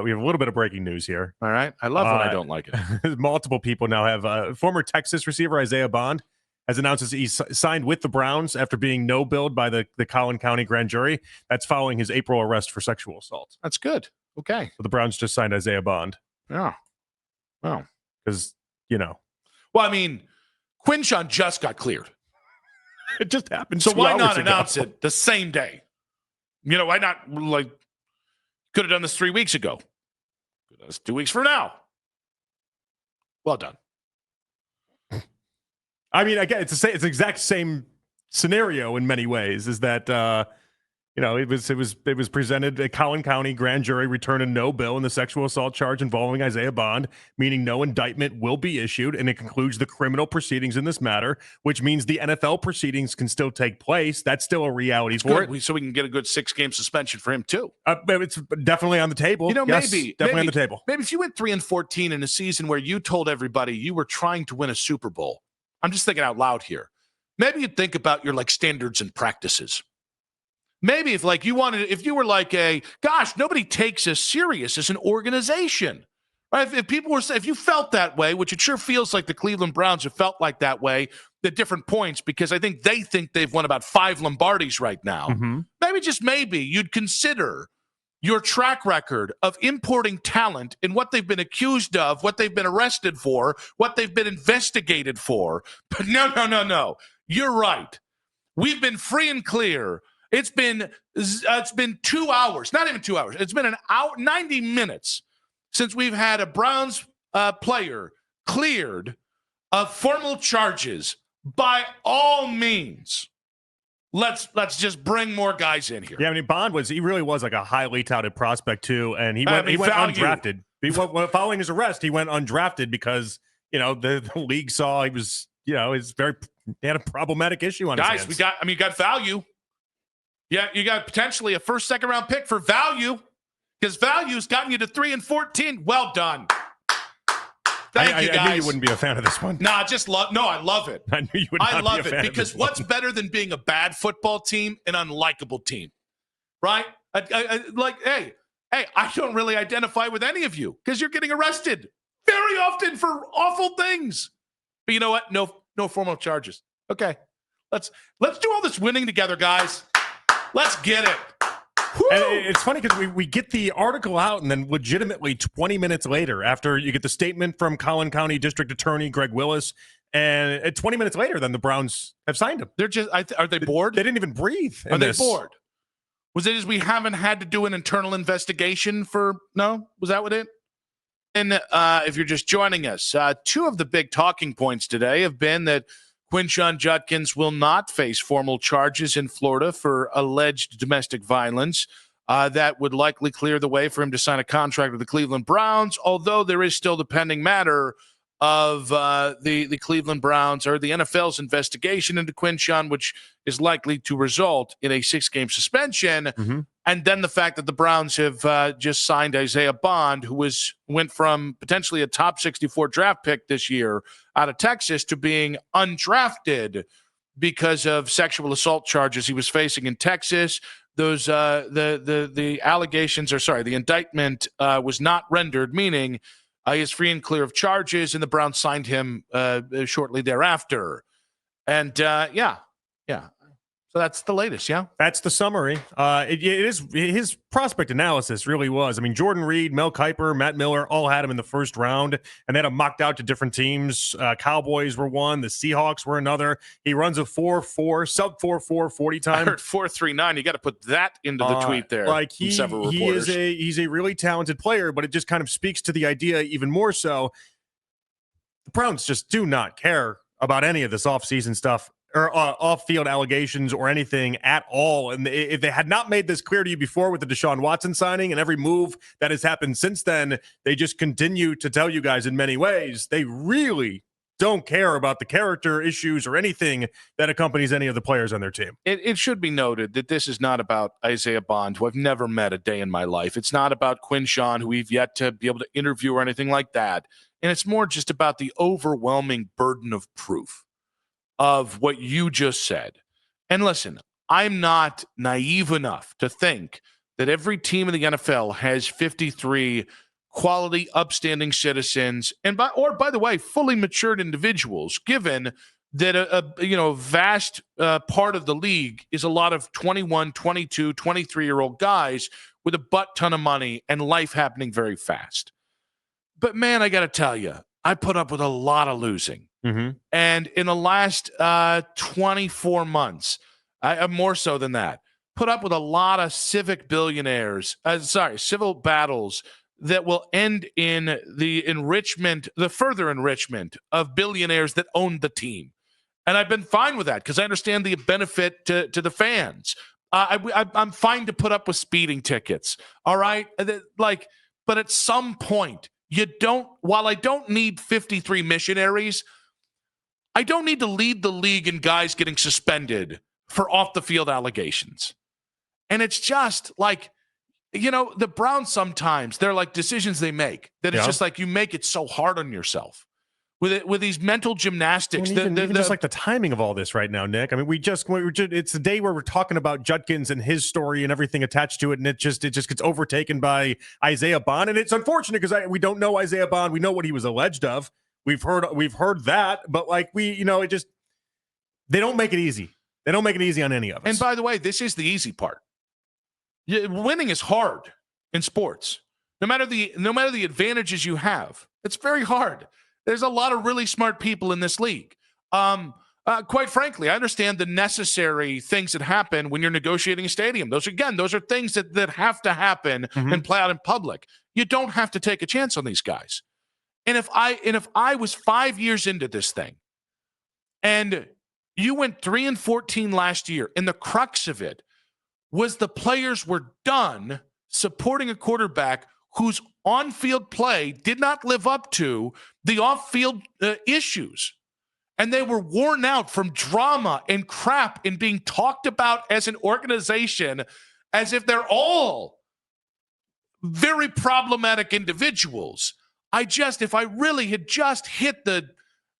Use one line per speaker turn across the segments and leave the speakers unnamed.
We have a little bit of breaking news here.
All right. I love when I don't like it.
Multiple people now have former Texas receiver Isaiah Bond has announced that he's signed with the Browns after being no-billed by the Collin County grand jury. That's following his April arrest for sexual assault.
That's good. Okay.
So the Browns just signed Isaiah Bond.
Yeah. Well,
because, you know.
Well, I mean, Quinshon just got cleared.
It just happened.
So why not announce it the same day? You know, why not, like, could have done this 3 weeks ago. Could have done this 2 weeks from now. Well done.
I mean, again, it's the exact same scenario in many ways. Is that it was presented a Collin County grand jury returned a no bill in the sexual assault charge involving Isaiah Bond, meaning no indictment will be issued, and it concludes the criminal proceedings in this matter, which means the NFL proceedings can still take place. That's still a reality for it.
So we can get a good 6-game suspension for him too.
It's definitely on the table.
You know,
yes,
maybe
on the table.
Maybe if you went 3-14 in a season where you told everybody you were trying to win a Super Bowl, I'm just thinking out loud here. Maybe you'd think about your standards and practices. Maybe if you were like nobody takes us serious as an organization, right? If you felt that way, which it sure feels like the Cleveland Browns have felt like that way at different points, because I think they think they've won about 5 Lombardis right now.
Mm-hmm.
Maybe, just maybe, you'd consider your track record of importing talent and what they've been accused of, what they've been arrested for, what they've been investigated for. But no. You're right. We've been free and clear. It's been 2 hours, not even 2 hours. It's been an hour, 90 minutes since we've had a Browns player cleared of formal charges. By all means, let's just bring more guys in here.
Yeah, I mean, Bond really was like a highly touted prospect too, and he went undrafted. Following his arrest, he went undrafted because the league saw he was he had a problematic issue on his hands.
You got value. Yeah, you got potentially a first, second round pick for value, because value's gotten you to 3-14. Well done. Thank you, guys.
I knew you wouldn't be a fan of this one.
Nah, I love it.
I knew you would not
I love
be a fan
it because what's better than being a bad football team? An unlikable team, right? Hey, I don't really identify with any of you because you're getting arrested very often for awful things. But you know what? No formal charges. Okay, let's do all this winning together, guys. Let's get it.
And it's funny because we get the article out, and then legitimately 20 minutes later, after you get the statement from Collin County District Attorney Greg Willis, and 20 minutes later, then the Browns have signed him.
They're just are they bored?
They didn't even breathe.
Are they bored? Was it we haven't had to do an internal investigation for? No, was that what it? And if you're just joining us, 2 of the big talking points today have been that Quinshon Judkins will not face formal charges in Florida for alleged domestic violence. That would likely clear the way for him to sign a contract with the Cleveland Browns, although there is still the pending matter of the Cleveland Browns or the NFL's investigation into Quinshon, which is likely to result in a 6-game suspension.
Mm-hmm.
And then the fact that the Browns have just signed Isaiah Bond, who went from potentially a top 64 draft pick this year out of Texas to being undrafted because of sexual assault charges he was facing in Texas. Those the allegations, the indictment was not rendered, meaning he is free and clear of charges, and the Browns signed him shortly thereafter. And so that's the latest, yeah?
That's the summary. It is his prospect analysis really was. I mean, Jordan Reed, Mel Kiper, Matt Miller all had him in the first round, and they had him mocked out to different teams. Cowboys were one. The Seahawks were another. He runs a 4.4, sub 4.4 40 time.
I heard 4.39. You got to put that into the tweet there.
He's a really talented player, but it just kind of speaks to the idea even more so. The Browns just do not care about any of this offseason stuff or off-field allegations or anything at all. And if they had not made this clear to you before with the Deshaun Watson signing and every move that has happened since then, they just continue to tell you guys in many ways they really don't care about the character issues or anything that accompanies any of the players on their team.
It should be noted that this is not about Isaiah Bond, who I've never met a day in my life. It's not about Quinshon, who we've yet to be able to interview or anything like that. And it's more just about the overwhelming burden of proof of what you just said. And listen, I'm not naive enough to think that every team in the NFL has 53 quality, upstanding citizens, and by the way, fully matured individuals, given that a vast part of the league is a lot of 21, 22, 23-year-old guys with a butt ton of money and life happening very fast. But man, I got to tell you, I put up with a lot of losing.
Mm-hmm.
And in the last 24 months, more so than that, put up with a lot of civil battles that will end in the further enrichment of billionaires that own the team. And I've been fine with that because I understand the benefit to the fans. I'm fine to put up with speeding tickets. All right. But at some point, while I don't need 53 missionaries, I don't need to lead the league in guys getting suspended for off the field allegations. And it's just like, the Browns sometimes, they're like decisions they make that it's just like you make it so hard on yourself with these mental gymnastics.
Even just like the timing of all this right now, Nick. I mean, it's the day where we're talking about Judkins and his story and everything attached to it, and it just gets overtaken by Isaiah Bond, and it's unfortunate because we don't know Isaiah Bond. We know what he was alleged of. We've heard that, but they don't make it easy. They don't make it easy on any of us.
And by the way, this is the easy part. Winning is hard in sports. No matter the advantages you have, it's very hard. There's a lot of really smart people in this league. Quite frankly, I understand the necessary things that happen when you're negotiating a stadium. Those are things that have to happen and play out in public. You don't have to take a chance on these guys. And if I was 5 years into this thing, and you went 3-14 last year, and the crux of it was the players were done supporting a quarterback whose on-field play did not live up to the off-field issues. And they were worn out from drama and crap and being talked about as an organization as if they're all very problematic individuals. If I really had just hit the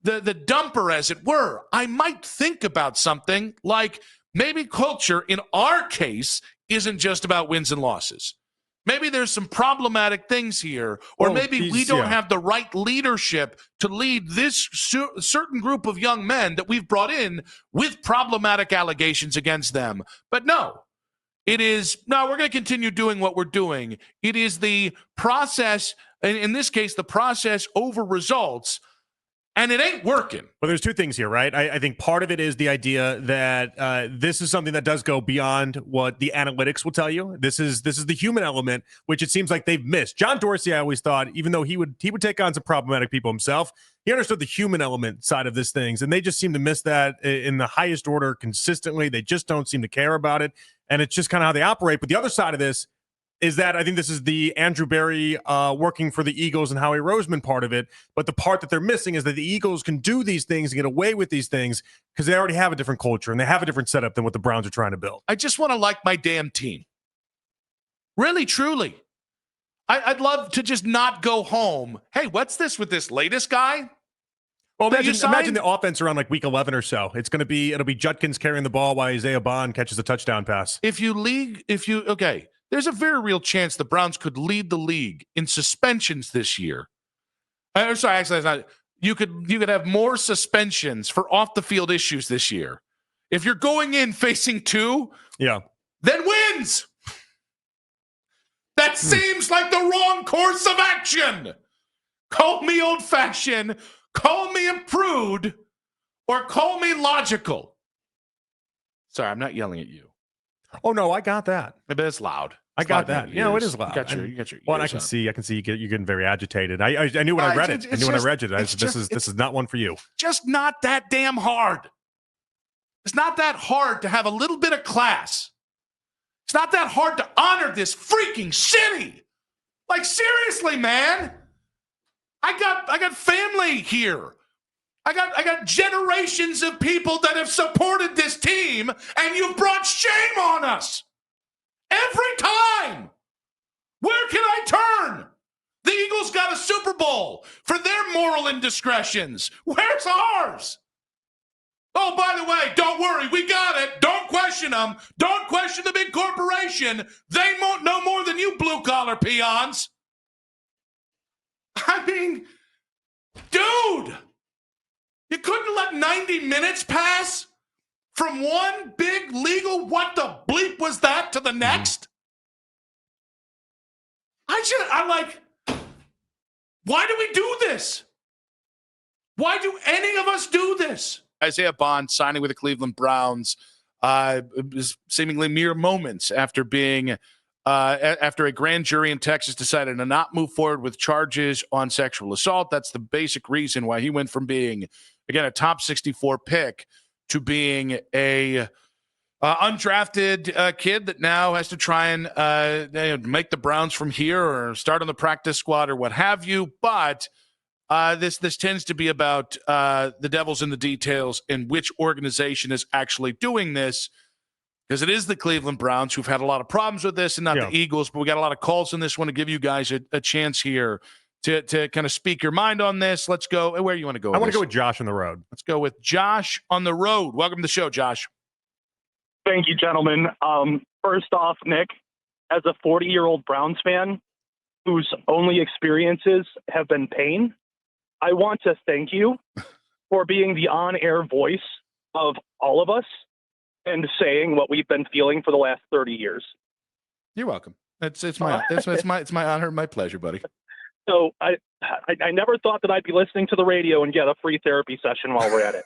dumper, as it were, I might think about something like maybe culture, in our case, isn't just about wins and losses. Maybe there's some problematic things here, or maybe we don't have the right leadership to lead this certain group of young men that we've brought in with problematic allegations against them. But no, we're going to continue doing what we're doing. It is the process, in this case, the process over results. And it ain't working.
Well, there's two things here, right? I think part of it is the idea that this is something that does go beyond what the analytics will tell you. This is the human element, which it seems like they've missed. John Dorsey, I always thought, even though he would take on some problematic people himself, he understood the human element side of this things, and they just seem to miss that in the highest order consistently. They just don't seem to care about it, and it's just kind of how they operate. But the other side of this is that I think this is the Andrew Berry working for the Eagles and Howie Roseman part of it. But the part that they're missing is that the Eagles can do these things and get away with these things because they already have a different culture and they have a different setup than what the Browns are trying to build.
I just want to like my damn team. Really, truly. I'd love to just not go home. Hey, what's this with this latest guy?
Well, imagine the offense around like week 11 or so. It'll be Judkins carrying the ball while Isaiah Bond catches a touchdown pass. There's a very real chance the Browns could lead the league in suspensions this year. Sorry, actually, that's not. You could have more suspensions for off the field issues this year. If you're going in facing 2, then wins. That seems like the wrong course of action. Call me old-fashioned, call me improved, or call me logical. Sorry, I'm not yelling at you. Oh no, I got that.
But it's loud.
I got that. It is loud.
You got your
well, I can see you're getting very agitated. I knew when I read it. This is not one for you.
Just not that damn hard. It's not that hard to have a little bit of class. It's not that hard to honor this freaking city. Like, seriously, man. I got family here. I got generations of people that have supported this team, and you've brought shame on us. Every time. Where can I turn? The Eagles got a Super Bowl for their moral indiscretions. Where's ours? Oh, by the way, don't worry. We got it. Don't question them. Don't question the big corporation. They won't know more than you blue-collar peons. I mean, dude, you couldn't let 90 minutes pass from one big legal what the bleep was that to the next? I'm like, why do we do this? Why do any of us do this? Isaiah Bond signing with the Cleveland Browns seemingly mere moments after being after a grand jury in Texas decided to not move forward with charges on sexual assault. That's the basic reason why he went from being, again, a top 64 pick to being a undrafted kid that now has to try and make the Browns from here or start on the practice squad or what have you. But this tends to be about the devil's in the details and which organization is actually doing this, because it is the Cleveland Browns who've had a lot of problems with this and not the Eagles. But we got a lot of calls on this one to give you guys a chance here to kind of speak your mind on this. Let's go. Where do you want to go?
I want to go with Josh on the road.
Let's go with Josh on the road. Welcome to the show, Josh.
Thank you, gentlemen. First off, Nick, as a 40-year-old Browns fan whose only experiences have been pain, I want to thank you for being the on-air voice of all of us and saying what we've been feeling for the last 30 years.
You're welcome. It's my honor, my pleasure, buddy.
So I never thought that I'd be listening to the radio and get a free therapy session while we're at it.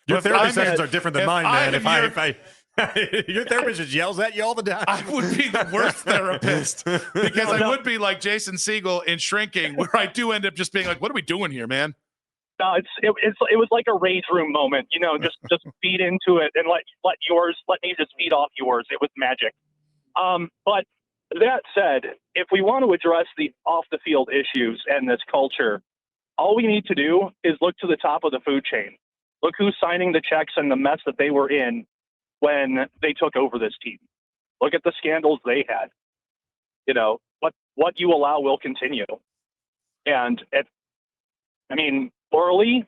Your therapy sessions are different than mine, man. Your therapist just yells at you all the time.
I would be the worst therapist because I would be like Jason Segel in Shrinking, where I do end up just being like, "What are we doing here, man?"
No, it was like a rage room moment, just feed into it and let me just feed off yours. It was magic. But that said, if we want to address the off the field issues and this culture, all we need to do is look to the top of the food chain. Look who's signing the checks and the mess that they were in when they took over this team. Look at the scandals they had. What you allow will continue. And morally,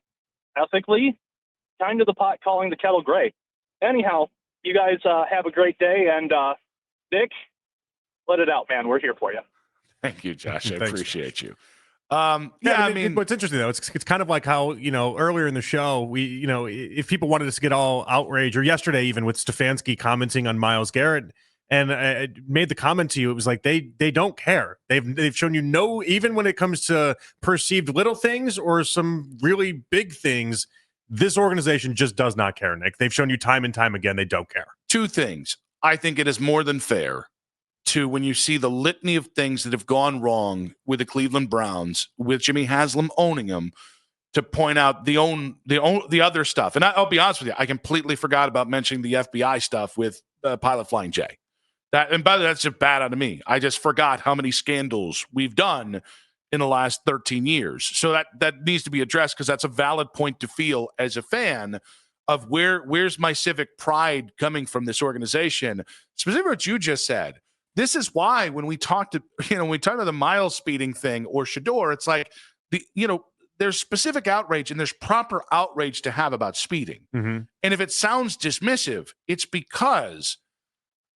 ethically, kind of the pot calling the kettle gray. Anyhow, you guys have a great day. And Nick, let it out, man. We're here for you.
Thank you, Josh. I appreciate you.
What's interesting though, it's kind of like how, earlier in the show, we, if people wanted us to get all outraged, or yesterday even with Stefanski commenting on Myles Garrett, and I made the comment to you, it was like they don't care. They've shown you even when it comes to perceived little things or some really big things, this organization just does not care, Nick. They've shown you time and time again they don't care.
Two things. I think it is more than fair to, when you see the litany of things that have gone wrong with the Cleveland Browns, with Jimmy Haslam owning them, to point out the other stuff. And I'll be honest with you, I completely forgot about mentioning the FBI stuff with Pilot Flying J. And by the way, that's just bad out of me. I just forgot how many scandals we've done in the last 13 years. So that needs to be addressed, because that's a valid point to feel as a fan of where's my civic pride coming from this organization. Specifically what you just said. This is why when we talked about the Miles speeding thing or Shedeur, it's like there's specific outrage and there's proper outrage to have about speeding.
Mm-hmm.
And if it sounds dismissive, it's because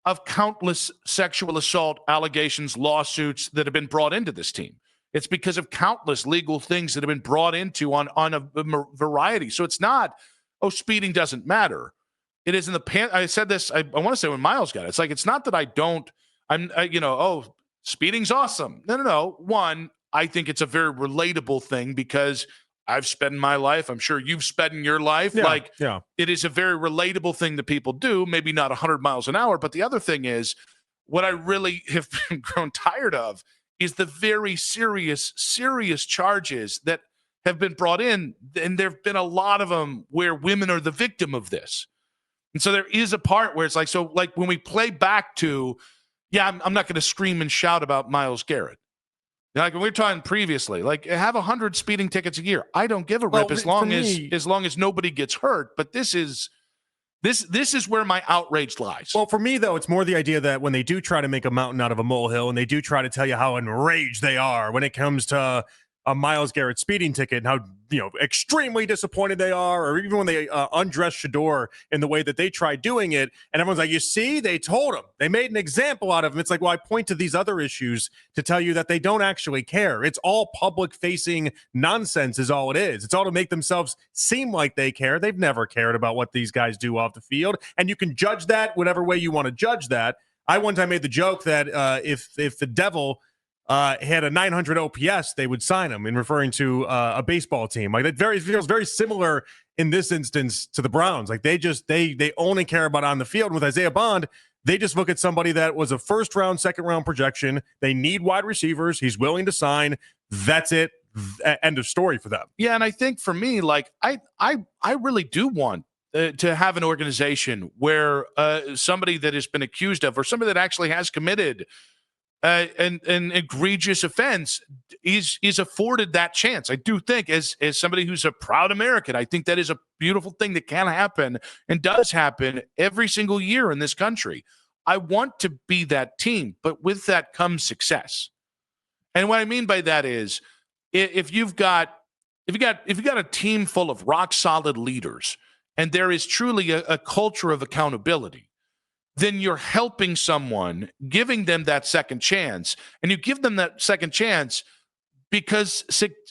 of countless sexual assault allegations, lawsuits that have been brought into this team. It's because of countless legal things that have been brought into on a variety. So it's not, speeding doesn't matter. It is in the I said this, I want to say when Miles got it. It's like, it's not that I don't, speeding's awesome. No. One, I think it's a very relatable thing because I've spent my life, I'm sure you've spent your life. It is a very relatable thing that people do, maybe not 100 miles an hour. But the other thing is, what I really have grown tired of is the very serious charges that have been brought in. And there have been a lot of them where women are the victim of this. And so there is a part where it's like, when we play back to, I'm not going to scream and shout about Myles Garrett. Like when we were talking previously, have 100 speeding tickets a year. I don't give a rip as long as nobody gets hurt. But this is where my outrage lies.
Well, for me though, it's more the idea that when they do try to make a mountain out of a molehill, and they do try to tell you how enraged they are when it comes to a Myles Garrett speeding ticket and how, extremely disappointed they are, or even when they undressed Shedeur in the way that they tried doing it. And everyone's like, you see, they told him. They made an example out of him. It's like, well, I point to these other issues to tell you that they don't actually care. It's all public-facing nonsense is all it is. It's all to make themselves seem like they care. They've never cared about what these guys do off the field. And you can judge that whatever way you want to judge that. I one time made the joke that if the Devil had a 900 OPS, they would sign him, in referring to a baseball team. Like that feels very similar in this instance to the Browns. Like they only care about on the field. And with Isaiah Bond, they just look at somebody that was a first round, second round projection. They need wide receivers. He's willing to sign. That's it. End of story for them.
Yeah, and I think for me, like I really do want to have an organization where somebody that has been accused of, or somebody that actually has committed an egregious offense, is afforded that chance. I do think, as somebody who's a proud American, I think that is a beautiful thing that can happen and does happen every single year in this country. I want to be that team, but with that comes success. And what I mean by that is, if you've got a team full of rock solid leaders, and there is truly a culture of accountability, then you're helping someone, giving them that second chance. And you give them that second chance because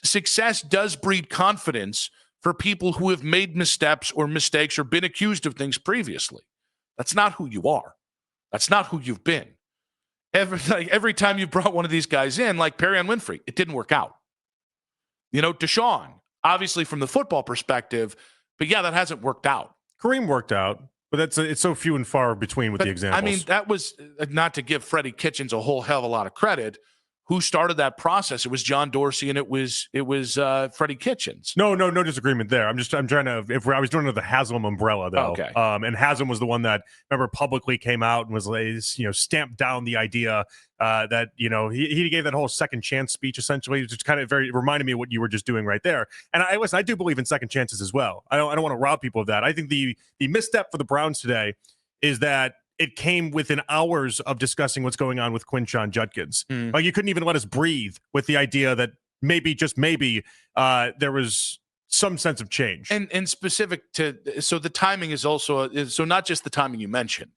success does breed confidence for people who have made missteps or mistakes or been accused of things previously. That's not who you are. That's not who you've been. Every time you brought one of these guys in, like Perrion Winfrey, it didn't work out. Deshaun, obviously from the football perspective, but yeah, that hasn't worked out.
Kareem worked out, but it's so few and far between with the examples.
I mean, that was not to give Freddie Kitchens a whole hell of a lot of credit. Who started that process? It was John Dorsey, and it was Freddie Kitchens.
No disagreement there. I'm trying to. I was doing under the Haslam umbrella though.
Okay.
And Haslam was the one that, remember, publicly came out and was stamped down the idea that he gave that whole second chance speech essentially, which kind of reminded me of what you were just doing right there. And I do believe in second chances as well. I don't want to rob people of that. I think the misstep for the Browns today is that it came within hours of discussing what's going on with Quinshon Judkins. Like, you couldn't even let us breathe with the idea that maybe, just maybe, there was some sense of change.
And specific to, so the timing is also, so not just the timing you mentioned.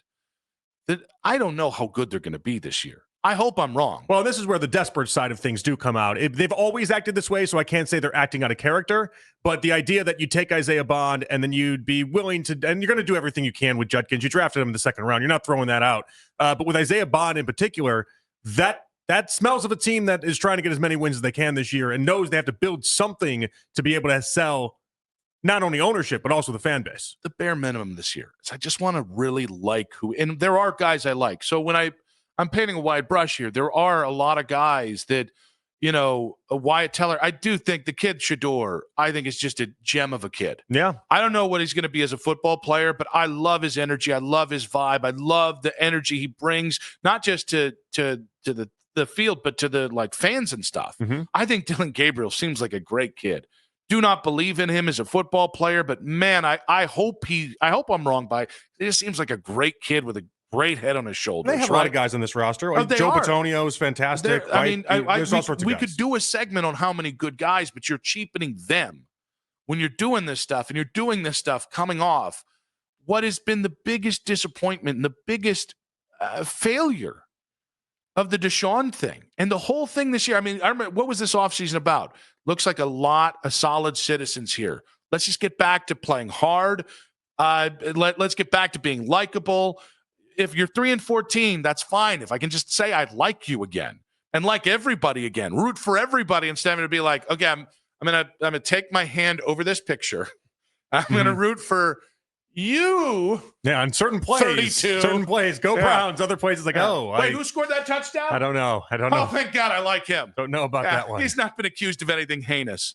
That I don't know how good they're going to be this year. I hope I'm wrong.
Well, this is where the desperate side of things do come out. They've always acted this way, so I can't say they're acting out of character. But the idea that you take Isaiah Bond and then you'd be willing to, and you're going to do everything you can with Judkins. You drafted him in the second round. You're not throwing that out. But with Isaiah Bond in particular, that smells of a team that is trying to get as many wins as they can this year and knows they have to build something to be able to sell not only ownership, but also the fan base.
The bare minimum this year is I just want to really like who, and there are guys I like. So when I'm painting a wide brush here, there are a lot of guys that, Wyatt Teller, I do think the kid Shedeur, I think is just a gem of a kid.
Yeah.
I don't know what he's going to be as a football player, but I love his energy. I love his vibe. I love the energy he brings, not just to the field, but to the fans and stuff.
Mm-hmm.
I think Dylan Gabriel seems like a great kid. Do not believe in him as a football player, but man, I hope I'm wrong by, he just seems like a great kid with a great head on his shoulders.
They have a lot of guys on this roster.
Oh,
Joe Bitonio is fantastic. There's all sorts of guys.
We could do a segment on how many good guys, but you're cheapening them when you're doing this stuff, and you're doing this stuff coming off what has been the biggest disappointment and the biggest failure of the Deshaun thing and the whole thing this year. I mean, I remember, what was this offseason about? Looks like a lot of solid citizens here. Let's just get back to playing hard. Let's get back to being likable. If you're 3-14, that's fine. If I can just say I like you again and like everybody again, root for everybody instead of be like, okay, I'm gonna take my hand over this picture. I'm gonna root for you.
Yeah, on certain plays,
32.
Certain plays, go Browns. Other plays, like,
wait, who scored that touchdown?
I don't know.
Oh, thank God, I like him.
Don't know about that one.
He's not been accused of anything heinous.